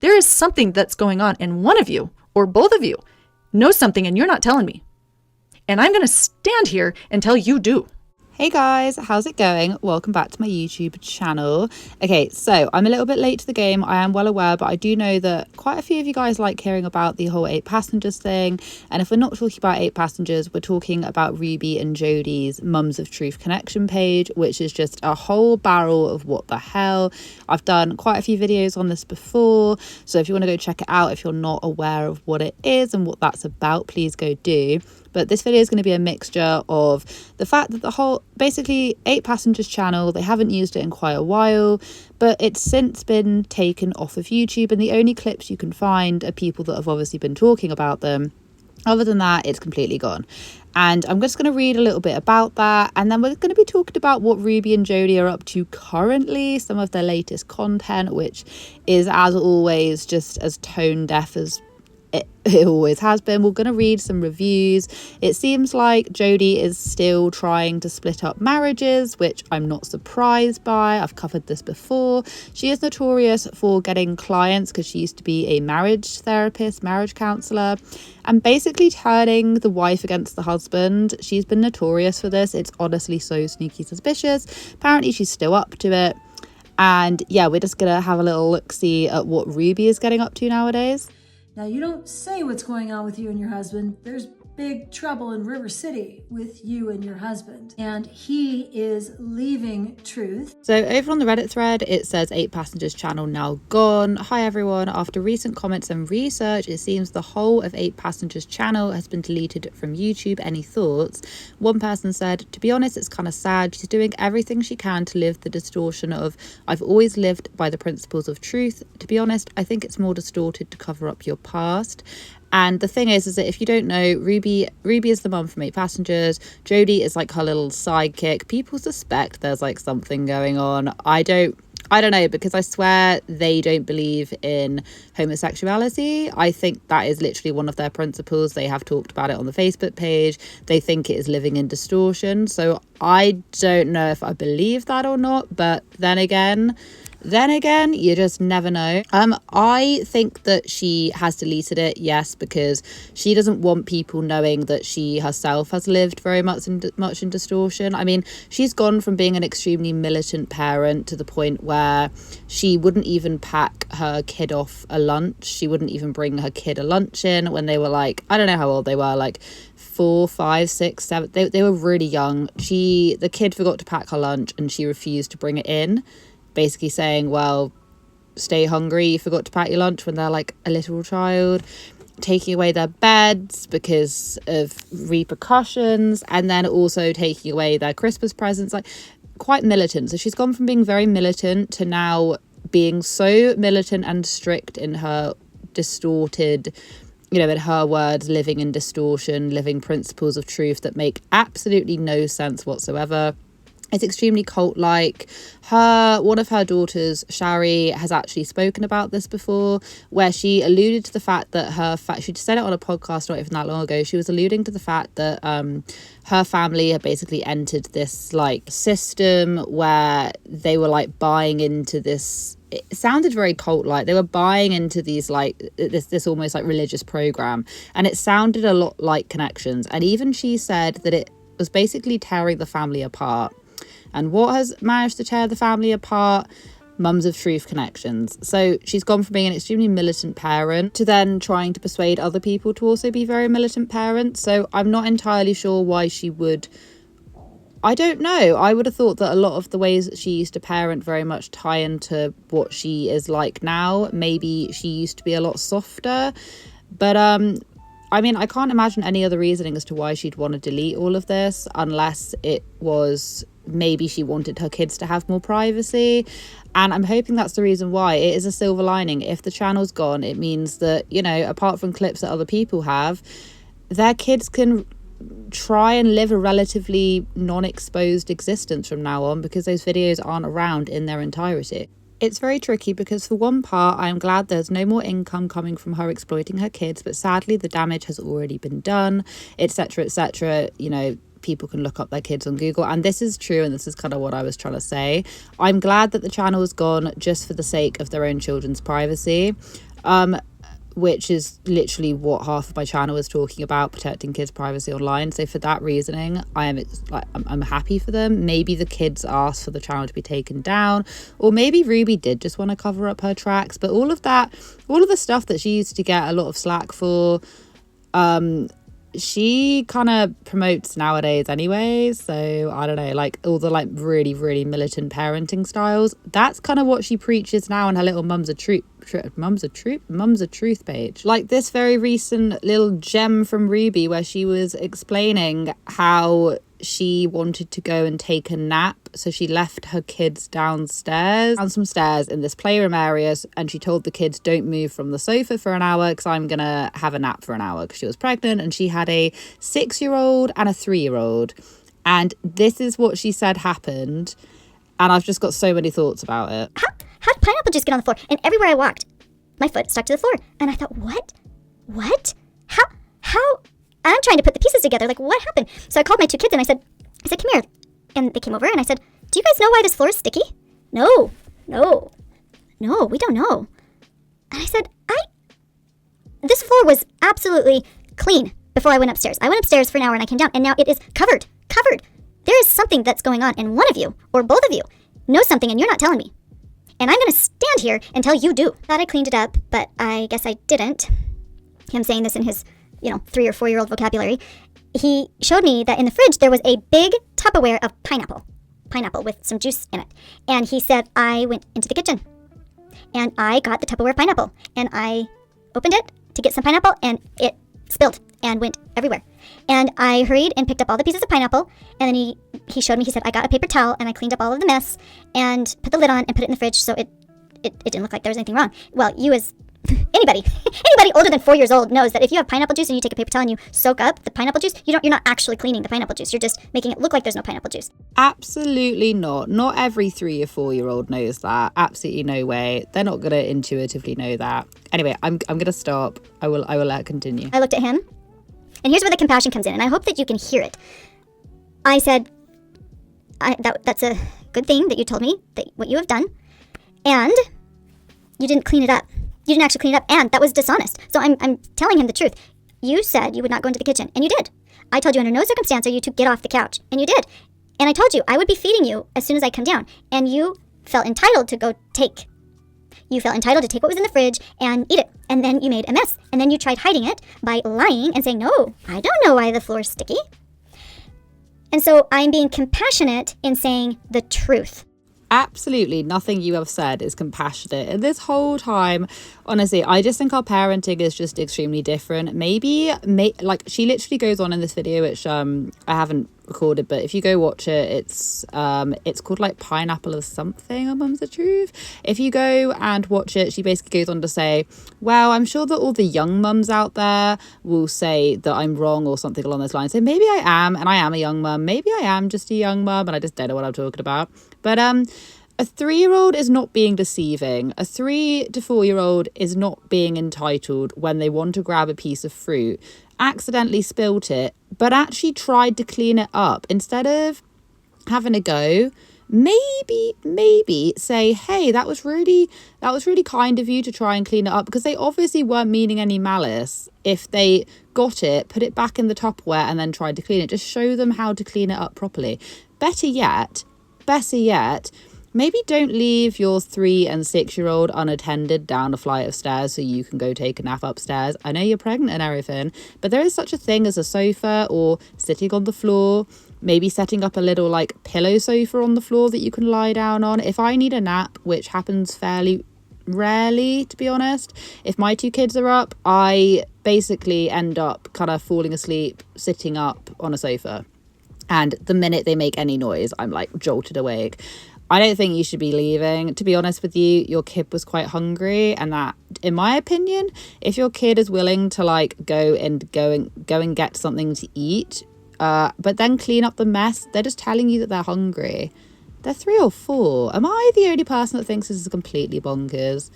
There is something that's going on, and one of you, or both of you, knows something and you're not telling me. And I'm going to stand here until you do. Hey guys, how's it going? Welcome back to my YouTube channel. Okay, so I'm a little bit late to the game. I am well aware, but I do know that quite a few of you guys like hearing about the whole 8 passengers thing. And if we're not talking about 8 passengers, we're talking about Ruby and Jodie's Mums of Truth connection page, which is just a whole barrel of what the hell. I've done quite a few videos on this before, so if you want to go check it out, if you're not aware of what it is and what that's about, please go do. But this video is going to be a mixture of the fact that the whole, basically 8 passengers channel, they haven't used it in quite a while, but it's since been taken off of YouTube, and the only clips you can find are people that have obviously been talking about them. Other than that, it's completely gone. And I'm just going to read a little bit about that, and then we're going to be talking about what Ruby and Jodi are up to currently, some of their latest content, which is, as always, just as tone deaf as it always has been. We're going to read some reviews. It seems like Jodi is still trying to split up marriages, which I'm not surprised by. I've covered this before. She is notorious for getting clients because she used to be a marriage therapist, marriage counsellor, and basically turning the wife against the husband. She's been notorious for this. It's honestly so sneaky suspicious. Apparently she's still up to it. And yeah, we're just going to have a little look-see at what Ruby is getting up to nowadays. Now, you don't say what's going on with you and your husband. There's big trouble in River City with you and your husband, and he is leaving Truth. So over on the Reddit thread, it says 8 passengers channel now gone. Hi everyone. After recent comments and research, it seems the whole of 8 passengers channel has been deleted from YouTube. Any thoughts? One person said, to be honest, it's kind of sad. She's doing everything she can to live the distortion of I've always lived by the principles of truth. To be honest, I think it's more distorted to cover up your past. And the thing is that if you don't know, Ruby is the mum from 8 passengers. Jodi is like her little sidekick. People suspect there's like something going on. I don't know, because I swear they don't believe in homosexuality. I think that is literally one of their principles. They have talked about it on the Facebook page. They think it is living in distortion. So I don't know if I believe that or not. But then again, you just never know. I think that she has deleted it, yes, because she doesn't want people knowing that she herself has lived very much in distortion. I mean, she's gone from being an extremely militant parent to the point where she wouldn't even pack her kid off a lunch. She wouldn't even bring her kid a lunch in when they were like, I don't know how old they were, like 4, 5, 6, 7. They were really young. The kid forgot to pack her lunch and she refused to bring it in, basically saying, well, stay hungry, you forgot to pack your lunch, when they're like a little child. Taking away their beds because of repercussions, and then also taking away their Christmas presents, like quite militant. So she's gone from being very militant to now being so militant and strict in her distorted, in her words, living in distortion, living principles of truth that make absolutely no sense whatsoever. It's extremely cult-like. One of her daughters, Shari, has actually spoken about this before, where she alluded to the fact that she said it on a podcast not even that long ago. She was alluding to the fact that her family had basically entered this like system where they were like buying into this. It sounded very cult-like. They were buying into these like this almost like religious program, and it sounded a lot like Connections. And even she said that it was basically tearing the family apart. And what has managed to tear the family apart? Mums of Truth connections. So she's gone from being an extremely militant parent to then trying to persuade other people to also be very militant parents. So I'm not entirely sure why she would. I don't know. I would have thought that a lot of the ways that she used to parent very much tie into what she is like now. Maybe she used to be a lot softer. But I mean, I can't imagine any other reasoning as to why she'd want to delete all of this, unless it was maybe she wanted her kids to have more privacy. And I'm hoping that's the reason why. It is a silver lining. If the channel's gone, it means that, apart from clips that other people have, their kids can try and live a relatively non-exposed existence from now on, because those videos aren't around in their entirety. It's very tricky because for one part, I'm glad there's no more income coming from her exploiting her kids, but sadly the damage has already been done, etc., etc. People can look up their kids on Google, and this is true, and this is kind of what I was trying to say. I'm glad that the channel is gone just for the sake of their own children's privacy. which is literally what half of my channel is talking about, protecting kids' privacy online. So for that reasoning, I'm happy for them. Maybe the kids asked for the channel to be taken down, or maybe Ruby did just want to cover up her tracks. But all of the stuff that she used to get a lot of slack for, she kind of promotes nowadays anyway. So I don't know, like all the like really, really militant parenting styles, that's kind of what she preaches now on her little Mum's a Truth page. Like this very recent little gem from Ruby where she was explaining how she wanted to go and take a nap, so she left her kids down some stairs in this playroom area, and she told the kids, don't move from the sofa for an hour because I'm gonna have a nap for an hour, because she was pregnant and she had a 6-year-old and a 3-year-old. And this is what she said happened, and I've just got so many thoughts about it. How did pineapple juice get on the floor? And everywhere I walked, my foot stuck to the floor. And I thought, what? How? And I'm trying to put the pieces together. Like, what happened? So I called my 2 kids and I said, come here. And they came over and I said, do you guys know why this floor is sticky? No, we don't know. And I said, this floor was absolutely clean before I went upstairs. I went upstairs for an hour and I came down, and now it is covered. There is something that's going on, and one of you, or both of you, know something and you're not telling me. And I'm going to stand here until you do. Thought I cleaned it up, but I guess I didn't. Him saying this in his, 3 or 4-year-old vocabulary. He showed me that in the fridge there was a big Tupperware of pineapple with some juice in it. And he said, I went into the kitchen and I got the Tupperware pineapple and I opened it to get some pineapple and it spilled and went everywhere. And I hurried and picked up all the pieces of pineapple, and then he showed me, he said, I got a paper towel and I cleaned up all of the mess and put the lid on and put it in the fridge so it didn't look like there was anything wrong. Well, you as anybody older than 4 years old knows that if you have pineapple juice and you take a paper towel and you soak up the pineapple juice, you're not actually cleaning the pineapple juice. You're just making it look like there's no pineapple juice. Absolutely not. Not every 3 or 4-year-old knows that. Absolutely no way. They're not going to intuitively know that. Anyway, I'm going to stop. I will let it continue. I looked at him, and here's where the compassion comes in, and I hope that you can hear it. I said, that's a good thing that you told me that what you have done, and you didn't clean it up. You didn't actually clean it up, and that was dishonest. So I'm telling him the truth. You said you would not go into the kitchen, and you did. I told you under no circumstance are you to get off the couch, and you did. And I told you I would be feeding you as soon as I come down, and you felt entitled to go take. You felt entitled to take what was in the fridge and eat it, and then you made a mess, and then you tried hiding it by lying and saying, no, I don't know why the floor is sticky. And so I'm being compassionate in saying the truth. Absolutely nothing you have said is compassionate. And this whole time, honestly, I just think our parenting is just extremely different. Like she literally goes on in this video, which I haven't recorded, but if you go watch it, it's called like Pineapple or something on Mum's the Truth. If you go and watch it, she basically goes on to say, well, I'm sure that all the young mums out there will say that I'm wrong or something along those lines. So maybe I am, and I am a young mum. Maybe I am just a young mum and I just don't know what I'm talking about. But a 3-year-old is not being deceiving. A 3 to 4-year-old is not being entitled when they want to grab a piece of fruit, accidentally spilt it, but actually tried to clean it up. Instead of having a go, maybe say, hey, that was really kind of you to try and clean it up, because they obviously weren't meaning any malice. If they got it, put it back in the Tupperware and then tried to clean it, just show them how to clean it up properly. Better yet, maybe don't leave your 3 and 6-year-old unattended down a flight of stairs so you can go take a nap upstairs. I know you're pregnant and everything, but there is such a thing as a sofa or sitting on the floor, maybe setting up a little like pillow sofa on the floor that you can lie down on. If I need a nap, which happens fairly rarely, to be honest, if my 2 kids are up, I basically end up kind of falling asleep sitting up on a sofa. And the minute they make any noise, I'm like jolted awake. I don't think you should be leaving. To be honest with you, your kid was quite hungry, and that, in my opinion, if your kid is willing to like go and get something to eat, but then clean up the mess, they're just telling you that they're hungry. They're 3 or 4. Am I the only person that thinks this is completely bonkers?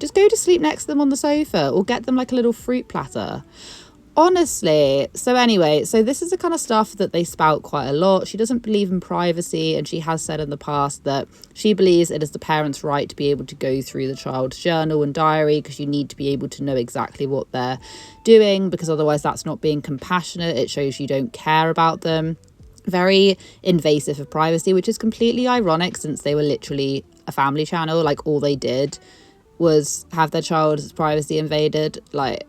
Just go to sleep next to them on the sofa, or get them like a little fruit platter. Honestly. So anyway, so this is the kind of stuff that they spout quite a lot. She doesn't believe in privacy, and she has said in the past that she believes it is the parents' right to be able to go through the child's journal and diary, because you need to be able to know exactly what they're doing, because otherwise that's not being compassionate. It shows you don't care about them. Very invasive of privacy, which is completely ironic since they were literally a family channel. Like, all they did was have their child's privacy invaded. Like,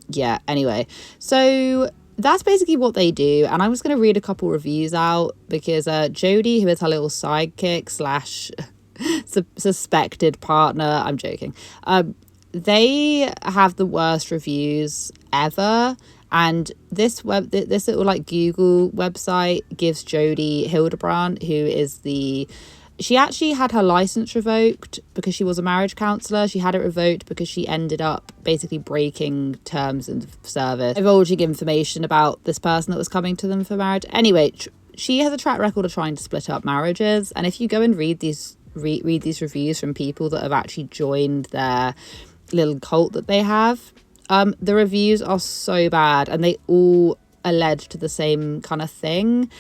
yeah, anyway. So that's basically what they do, and I was going to read a couple reviews out because Jodi, who is her little sidekick slash suspected partner, I'm joking, they have the worst reviews ever. And this little like Google website gives Jodi Hildebrandt, who is she actually had her license revoked because she was a marriage counsellor. She had it revoked because she ended up basically breaking terms of service, divulging information about this person that was coming to them for marriage. Anyway, she has a track record of trying to split up marriages. And if you go and read these reviews from people that have actually joined their little cult that they have, the reviews are so bad, and they all allege to the same kind of thing.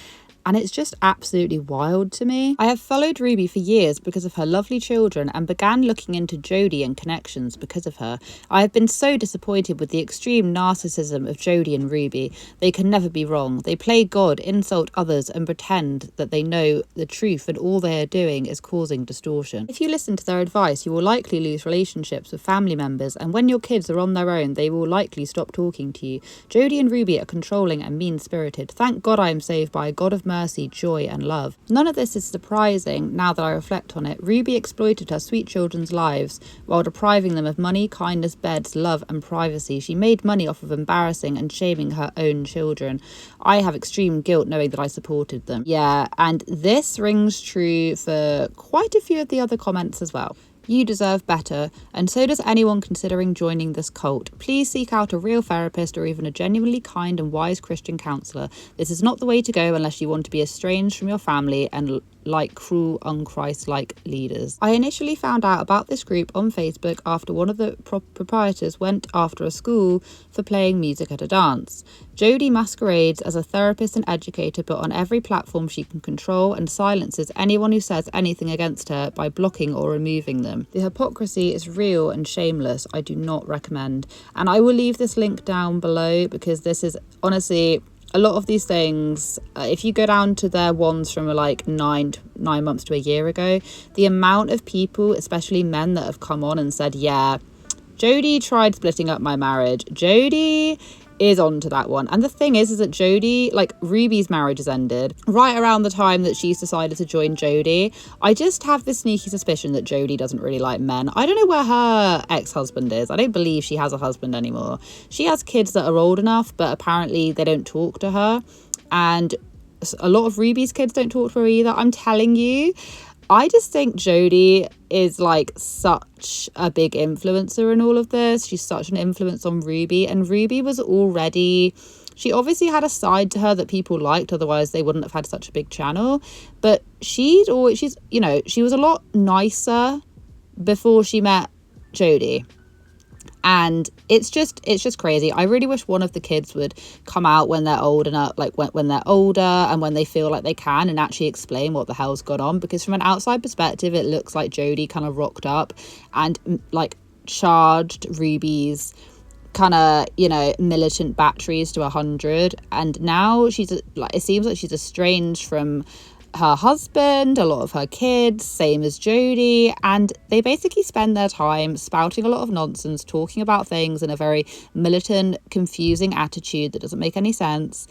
And it's just absolutely wild to me. I have followed Ruby for years because of her lovely children and began looking into Jodi and connections because of her. I have been so disappointed with the extreme narcissism of Jodi and Ruby. They can never be wrong. They play God, insult others, and pretend that they know the truth, and all they are doing is causing distortion. If you listen to their advice, you will likely lose relationships with family members, and when your kids are on their own, they will likely stop talking to you. Jodi and Ruby are controlling and mean-spirited. Thank God I am saved by a God of mercy, joy, and love. None of this is surprising now that I reflect on it. Ruby exploited her sweet children's lives while depriving them of money, kindness, beds, love, and privacy. She made money off of embarrassing and shaming her own children. I have extreme guilt knowing that I supported them. Yeah, and this rings true for quite a few of the other comments as well. You deserve better, and so does anyone considering joining this cult. Please seek out a real therapist or even a genuinely kind and wise Christian counsellor. This is not the way to go unless you want to be estranged from your family and like cruel, unchristlike leaders. I initially found out about this group on Facebook after one of the proprietors went after a school for playing music at a dance. Jodi masquerades as a therapist and educator, but on every platform she can control and silences anyone who says anything against her by blocking or removing them. The hypocrisy is real and shameless. I do not recommend. And I will leave this link down below because this is honestly a lot of these things. If you go down to their ones from like 9 months to a year ago, the amount of people, especially men, that have come on and said, yeah, Jodi tried splitting up my marriage. Jodi is onto that one. And the thing is that Jodi, like, Ruby's marriage has ended right around the time that she's decided to join Jodi. I just have this sneaky suspicion that Jodi doesn't really like men. I don't know where her ex-husband is. I don't believe she has a husband anymore. She has kids that are old enough, but apparently they don't talk to her. And a lot of Ruby's kids don't talk to her either. I'm telling you, I just think Jodi is like such a big influencer in all of this. She's such an influence on Ruby, and Ruby was already, she obviously had a side to her that people liked, otherwise they wouldn't have had such a big channel. But she's you know, she was a lot nicer before she met Jodi. And it's just crazy. I really wish one of the kids would come out when they're old enough, like when they're older and when they feel like they can, and actually explain what the hell's gone on. Because from an outside perspective, it looks like Jodi kind of rocked up and like charged Ruby's kind of, you know, militant batteries to 100. And now she's like, it seems like she's estranged from her husband, a lot of her kids, same as Jodi, and they basically spend their time spouting a lot of nonsense, talking about things in a very militant, confusing attitude that doesn't make any sense,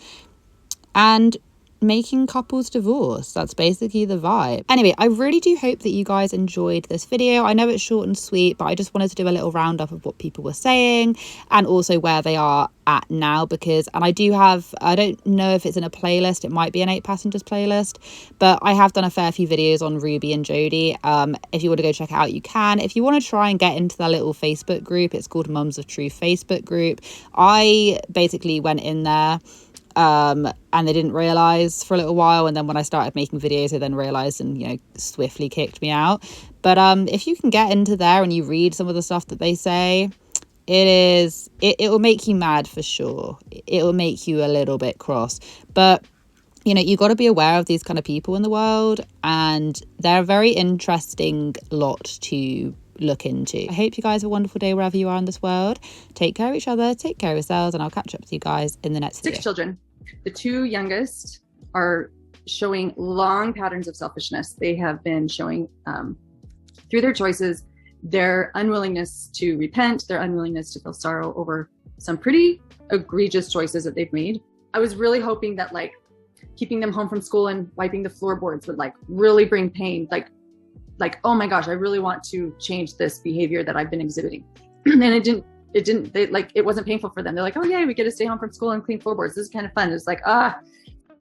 and making couples divorce. That's basically the vibe. Anyway, I really do hope that you guys enjoyed this video. I know it's short and sweet, but I just wanted to do a little roundup of what people were saying and also where they are at now, because, and I don't know if it's in a playlist, it might be an 8 Passengers playlist, but I have done a fair few videos on Ruby and Jodi. If you want to go check it out, you can. If you want to try and get into their little Facebook group, it's called Mums of Truth Facebook group. I basically went in there and they didn't realize for a little while, and then when I started making videos they then realized and, you know, swiftly kicked me out. But if you can get into there and you read some of the stuff that they say, It will make you mad for sure. It will make you a little bit cross. But, you know, you've got to be aware of these kind of people in the world, and they're a very interesting lot to look into. I hope you guys have a wonderful day wherever you are in this world. Take care of each other, take care of yourselves, and I'll catch up with you guys in the next video. 6 children. The 2 youngest are showing long patterns of selfishness. They have been showing through their choices their unwillingness to repent, their unwillingness to feel sorrow over some pretty egregious choices that they've made. I was really hoping that like keeping them home from school and wiping the floorboards would like really bring pain. Like, oh my gosh, I really want to change this behavior that I've been exhibiting. And it wasn't painful for them. They're like, oh yeah, we get to stay home from school and clean floorboards. This is kind of fun. It's like,